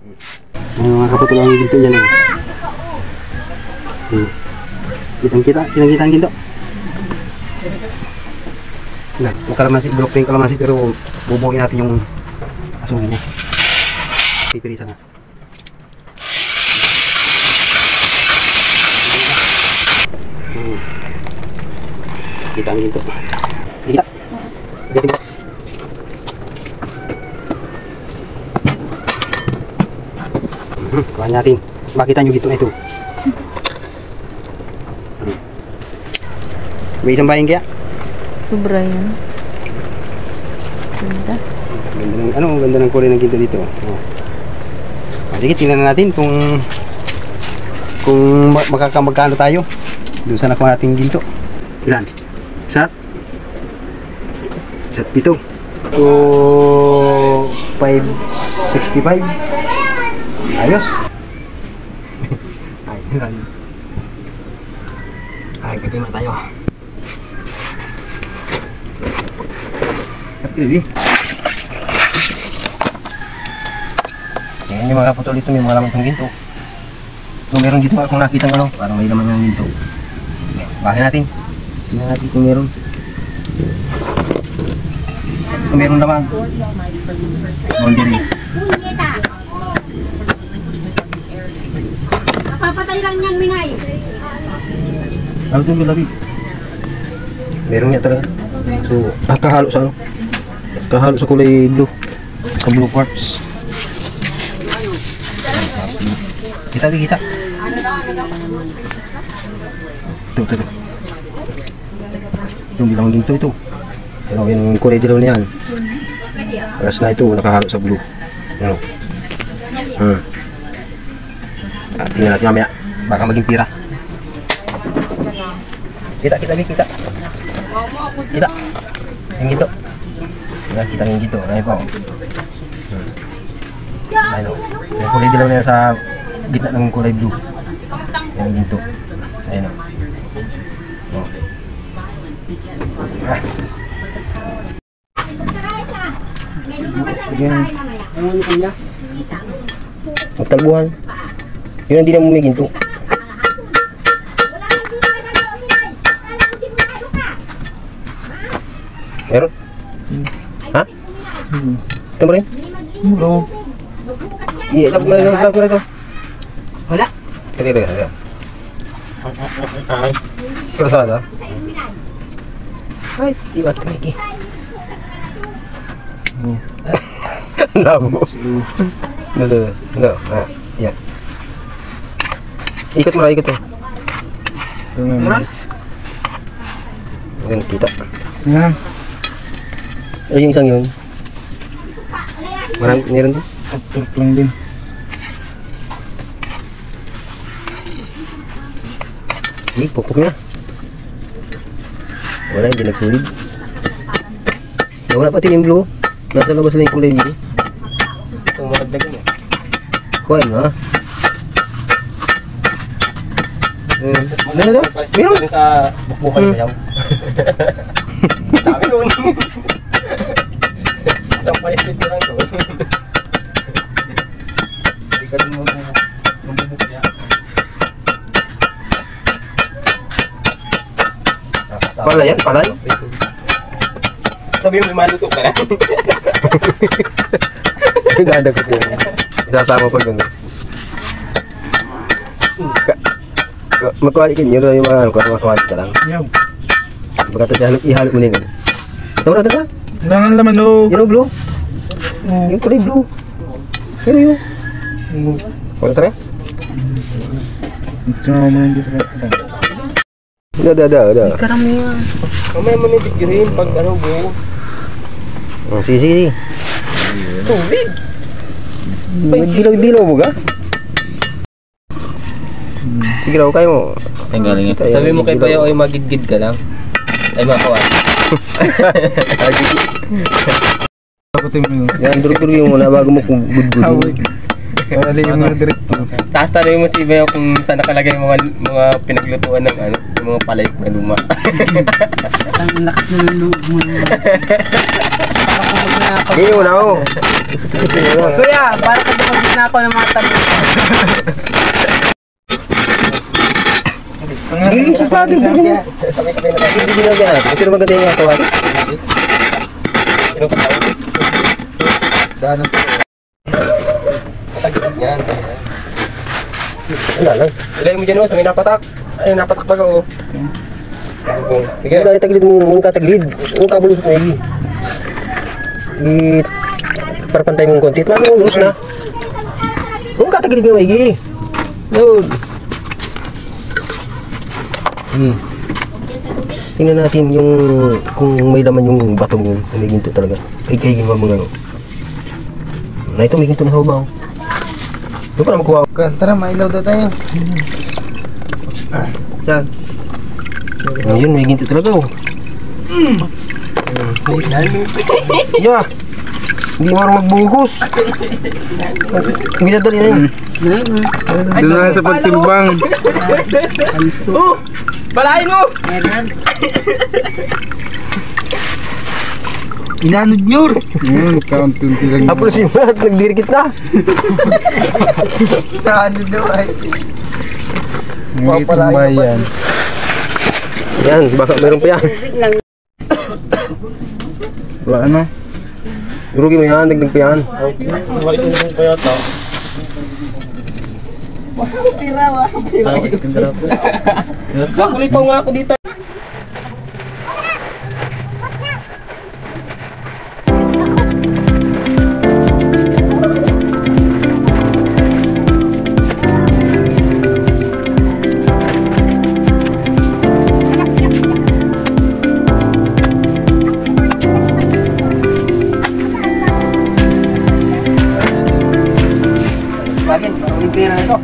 Mga kapatulong ang ginto dyan. Kitang-kita ang ginto. Makalamansi, bulok na yung kalamansi pero bubuhin natin yung asungin niya. Pipirisa na. Kita ang ginto. Kita. Gati box. Kuhaan natin. Makita nyo ginto na ito. May isang bayan kaya? Sobra yan. Ganda. Ganda ng kulay ng ginto dito. Sige, tingnan natin kung magkano tayo doon sa nakuha natin ginto. Ilan? Isa't 7 to 565. Ayos. Ay, kapima tayo. Kapili. Yan yung mga putol dito, may mga laman itong ginto. So meron dito akong nakita ng parang may laman ng ginto. Bahin natin. Tingnan natin kung meron. Kung meron naman. Laundry. Napapatay lang niyang minay. Ako ito yung labi. Meron niya talaga. So, kahalo sa ano? Kahalo sa kulay blue. Sa blue parts. Kita. Ito. Ito, bilang ginto ito. Ano, yung kulay dilaw na yan. Alas na ito, nakahalo sa blue. Ano? Tingnan natin mamaya. Baka maging pira. Kita. Yung ginto. Kita yung ginto. Ayan po. Ayan o. Yung kulay dilaw na yan sa gitna ng kulay blue. Yan yung ginto. Ayan o. Magtalbuhan. Yun ang di na mo may ginto. Meron? Ha? Ito mo rin? Oo. Iya, sabi ko na ito. Wala? Kaya. Pero saan ito? Ay, ibat ka Miki. Labo. No. Yan. Ikot mo. Yan, kita. Yan. Ay, yung isang yun. Meron din? Tulog lang din. Pupuk na. Wala, hindi nagsulid. Wala pati yung blue. Nasa labas na yung kulay blue. Itong maragdagan eh. Kuhain mo ha? Ano na daw? Meron? Sa bukbukan mo yaw. Sabi nun. Isang palistis ko lang to. Hindi ka din mo mabubuk niya. Palay yan? Palay? Sabi mo may maluto ka na. Ganda ko din. Isasama pa ganda. Magkawali kayo yung mga ano, makawali ka lang. Yaw. Pagkatad ihalo mo na yun. Tawara ka? Langan laman lo. Yung blue? Yung kulay blue. Yun. Wala tara? Ito mo nang dito sa Ada. Karamihan. Kamay mo nabigyan pag ano bro. Sige. Tubig. Dilaw mo ka? Sige raw kayo mo. Tanggalin nga. Sabi mo kay Bayaw ay magidgid ka lang. Ay makawal. Ako tayo mo. Yan, durug-durug yung muna bago mo kung gud-gud. Wali yung mga direkto. Taas tanong mo si Bayo kung saan nakalagay yung mga pinaglutuan ng ano, yung mga palayok na luma. Ang lakas na ng loob mo na. Hindi mo na ako. Kuya, para ka dipagit na ako ng mga tabi. Hindi, sa plato. Hindi ginagawa. Gusto na maganda yung ako. Sino pa tao? Gano'n. Yan. Wala lang. Ilay mo dyan o, sa may napatak. Ay, napatak baga o. Sige. Kung dahil tagilid mo, huwag katagilid. Huwag kabulusot na igi. Parapantay mong konti. Paano mo ulus na? Huwag katagilid mo igi. Yun. Tingnan natin yung kung may laman yung batong yun. May ginto talaga. Kaigin mo mga ano. Na ito may ginto na habaw. Doon pa na makuha. Tara, mailaw daw tayo. Saan? Ayun, may ginto talaga oh. Yeah. Hindi marunong magbungkus. Hindi nadali na yun. Doon na sa pagtimbang. Oh! Balahin mo! Inanod nyo! Yun, kaunti-unti lang. Hapulosin mo lahat, nagdirikit na. Inanod daw ay. Ngayon bayan. Yan, baka meron pa yan. Wala ano? Rugi mo yan, dagdag pa yan. Maisin pa yata. Kakulipaw nga ako dito. Bagin, parang yung pera na ito.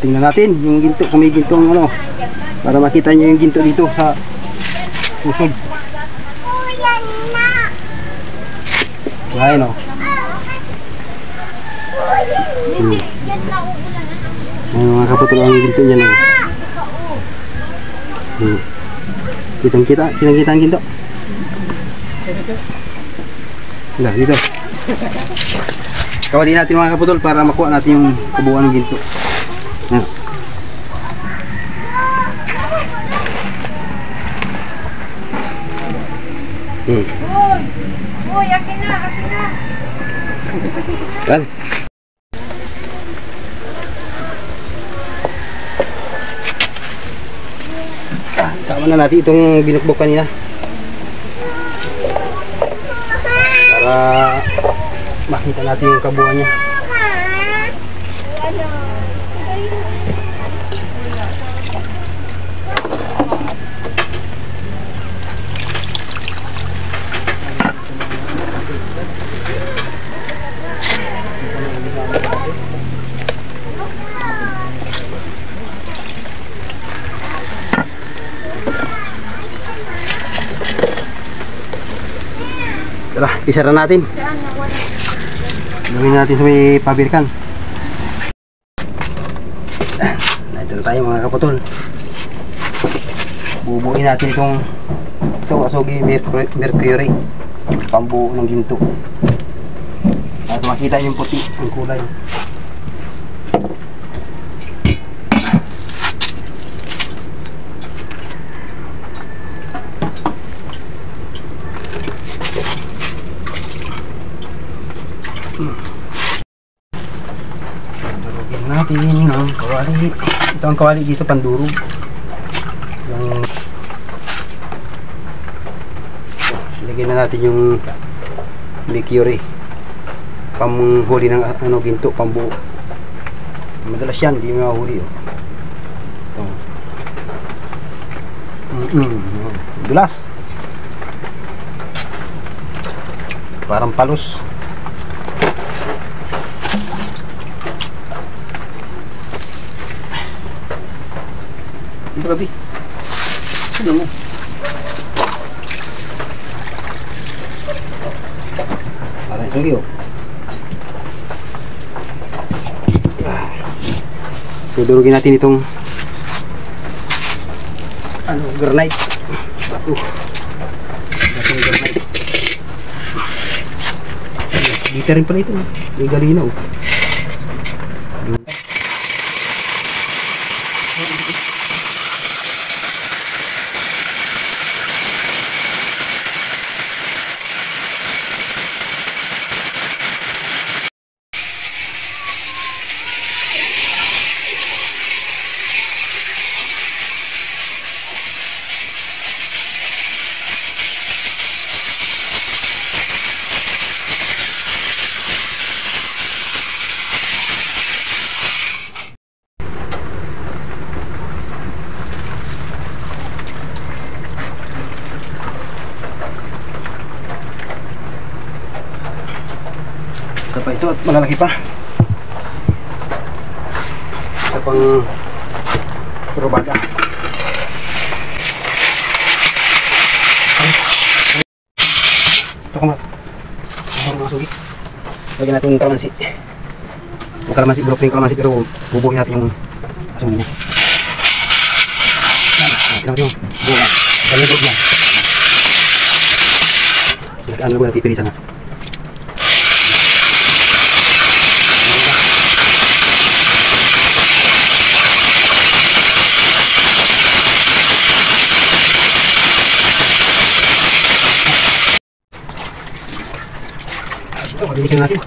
Tingnan natin yung ginto, kung may ginto ang ano, para makita nyo yung ginto dito sa pusod. Ngayon o. Ayun mga kaputol ang ginto niya lang. Kitang-kita ang ginto. Nah, dito. Kawali natin mga kaputol para makuha natin yung kabuuan ng ginto. Ayan. Uy, akin na. Kan? Sama na natin itong binukbok kanina. Para makita natin yung kabuuan niya. Tara, isara natin. Gawin natin sa may pabirkan. Ito na tayo mga kaputol. Bubuin natin itong Asogi Mercury. Pambuo ng ginto. At makita yung puti ang kulay. Durugin natin ang kawali. Ito ang kawali dito, pandurog. Yung lagyan na natin yung mercury, pamhuli ng ginto, pambuo. Madalas yan, hindi mo mahuli. Dulas, parang palos. Ito gabi. Ano mo? Parang ito yun. Dudurugin natin itong granite. Granite. Dito rin pala ito. May galinaw. Isa pa ito at malalaki pa. Isa pang robada. Ito ko mga sugi. Lagyan natin yung kalamansi. Yung kalamansi, bulok na yung kalamansi, pero bubuhin natin yung asumubo. Lagyan natin yung buka. Lagyan natin yan. Lagyan natin yung pipilisan na. Ito, pabilisin natin.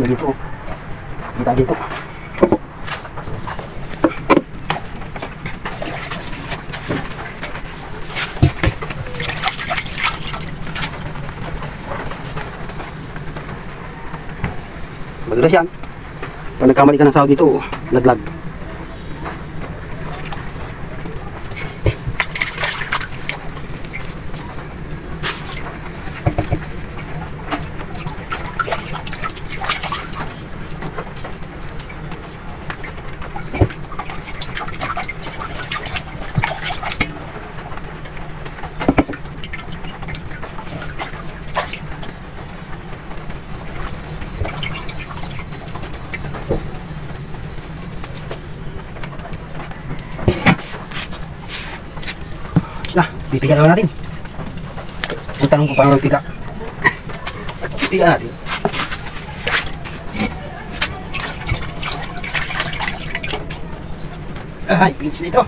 Dito. Kita dito. Madulas yan. Pag nagkamali ka ng sahod dito, laglag. Na, pipiga naman natin. Ang tanong ko paano magpiga. Pipiga natin. Ay, pinch na ito.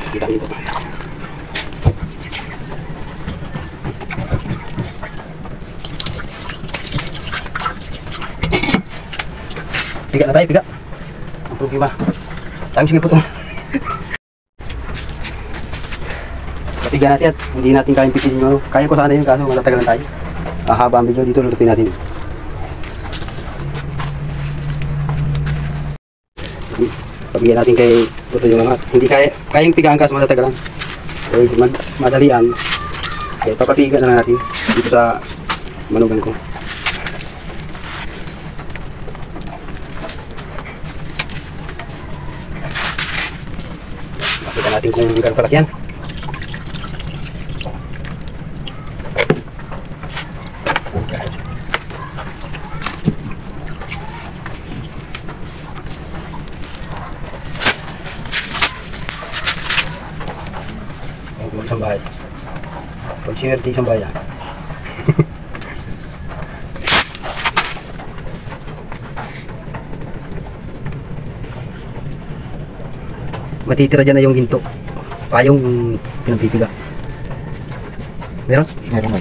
Kita dito. Piga na tayo, piga. Ang problema. Tayong sige po ito. Papiga natin at hindi natin kayang pipitin yung ano. Kaya ko sana yun kaso matatagalan tayo. Haba ang video dito, lulutin natin. Pabigyan natin kay Puto yung mga hindi kayang pigaan kaso matatagalan. Kaya madalian. Kaya papapiga na natin dito sa manugan ko. Makita natin kung gano'n kalaki yan. Isang bahay. Pag sinerte isang bayan. Matitira dyan na yung ginto. Payong pinagpipiga. Meron? Meron ba?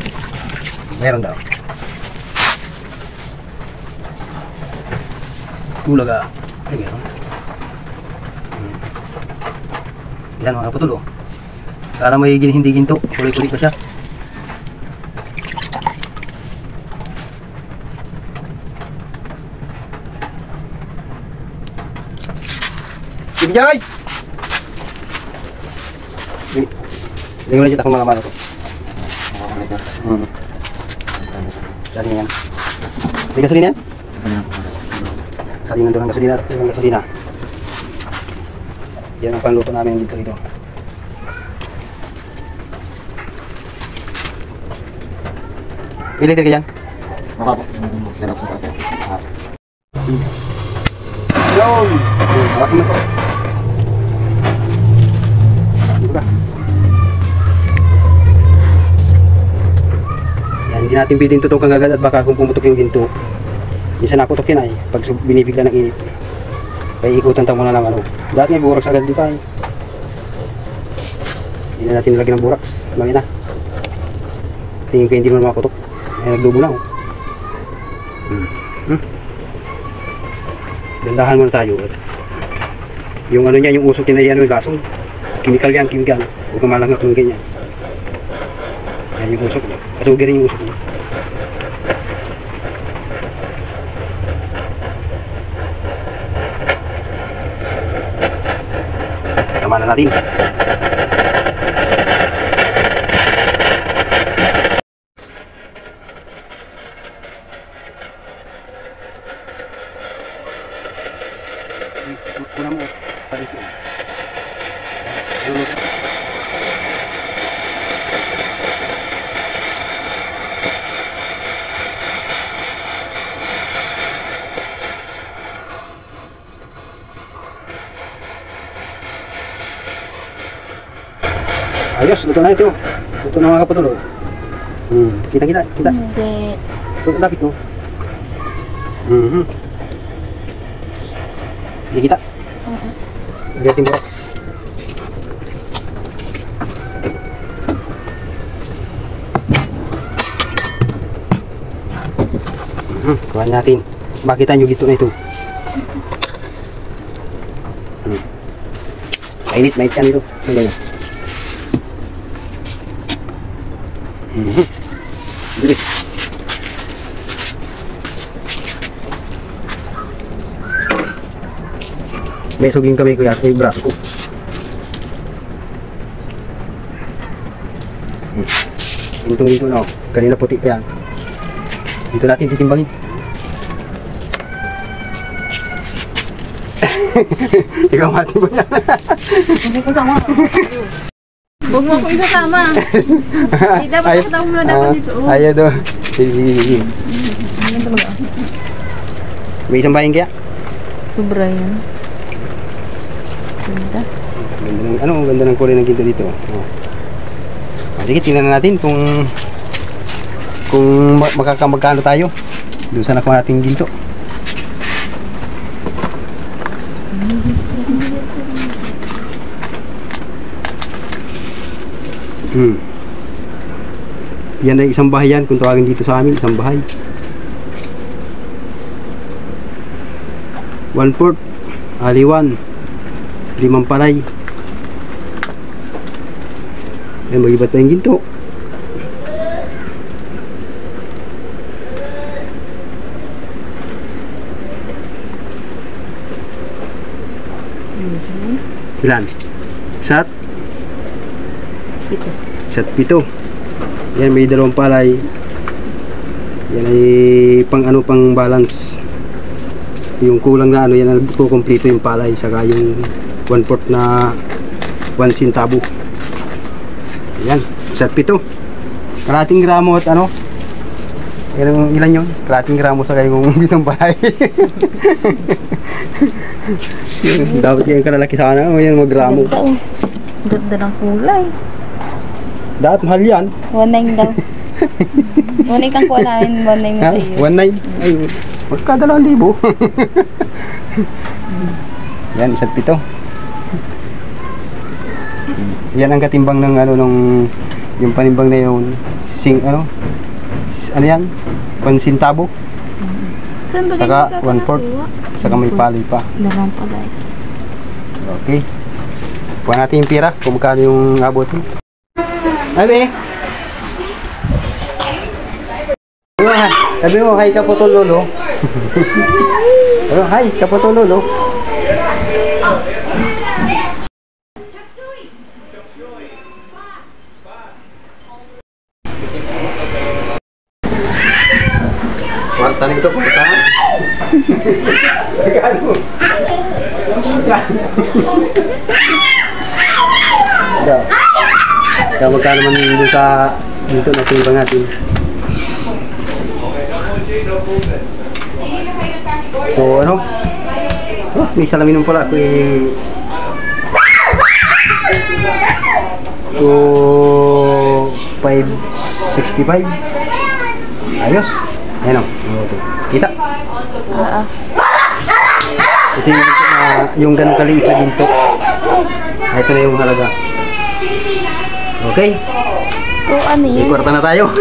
Meron daw. Bulaga. Ay meron. Yan mga kaputol oh. Para may hindi ginto, kulit-kulit pa siya. Ibigay! Hindi mo na dito akong mga mano ko. Sali na yan. May gasolina yan? Salina doon ang gasolina. Ang gasolina. Yan ang panluto namin dito rito. Pili ka dyan? Maka po. Sarap sa kasi. Yun! Hawakin mo to. Dito ka. Yan, hindi natin pwedeng tutukan agad at baka kung pumutok yung ginto. Minsan nakutok yun ay pag binibigla ng init. Kaya ikutan tayo muna ng ano. Dati may buraks agad dito ay. Hindi na natin nilagyan ng buraks. Alam na. Tingin ko hindi naman makakutok. Ay nagdubo na oh. Dandahan muna tayo. Yung ano niya, yung usok niya na yan, yung gasong. Chemical yan, chemical. Huwag ka malanghap yung ganyan. Yan yung usok niya. Kasugi rin yung usok niya. Tama na natin. Kuna mo balik mo. Ayos, luto na ito. Luto na mga kapatulog. Kita. Hindi. Luto lapit mo. Hindi kita. Lihat yung box. Kuha natin. Makita nyo gito na ito. Mainit yan ito. Bilis. May suging kami kuya, ay braso ko. Hintong-hinto na, oh. Kanina puti pa yan. Dito natin titimbangin. Ikaw mati mo yan. Hindi ko sama. Huwag mo ako isasama. Hindi dapat ako muna dapat dito. Ayaw doon. Sige. May isang bahin kaya? Sobra yan. Ganda. Ganda ng kulay ng ginto dito. Oh. Sige, tingnan natin kung magkano tayo. Doon sa nakuha natin ginto. Yan ay isang bahay yan. Kung tawagin dito sa amin, isang bahay. 1/4 aliwan, 5 palay. Yan, mag-ibat pa yung ginto. Ilan? Isa't? 7. Isa't 7. Yan, may 2 palay. Yan ay pang balance. Yung kulang na yan ang kukumpleto yung palay. Saka yung 1/4 na 1 centavo. Yan, isa't 7. Kalating gramo at ilan yun? Kalating gramo sa kayong bitong palay. Dapat kayong kalalaki sana. Yan, mag-gramo. Ganda oh. Ganda ng kulay. Dapat mahal yan. 1.9 daw. 1.9 kang kuha namin, 1.9 mo Ha? sa'yo. 1.9? Ay, magka 2,000. Yan, isa't 7. Yan ang katimbang ng yung panimbang na yun. Ano yan? 1 centavo. Saan ba Saka ganyan ka 1/4. Saka may palay pa. Dalawang pala. Okay. Kuha natin yung pira kung magkano yung abutin. Abi! Sabi mo, hi Kaputol Lolo. Hi Kaputol Lolo. Kwarta nito, kwarta. Kaya magkano man dito sa dito na timbang natin. So may salamin ng pala ako to 565. Ayos. Ayan o. Okay. Kita. Ito yung ganun kaliit na ginto. Ito na yung halaga. Okay. So ano May yun? kwarta na tayo.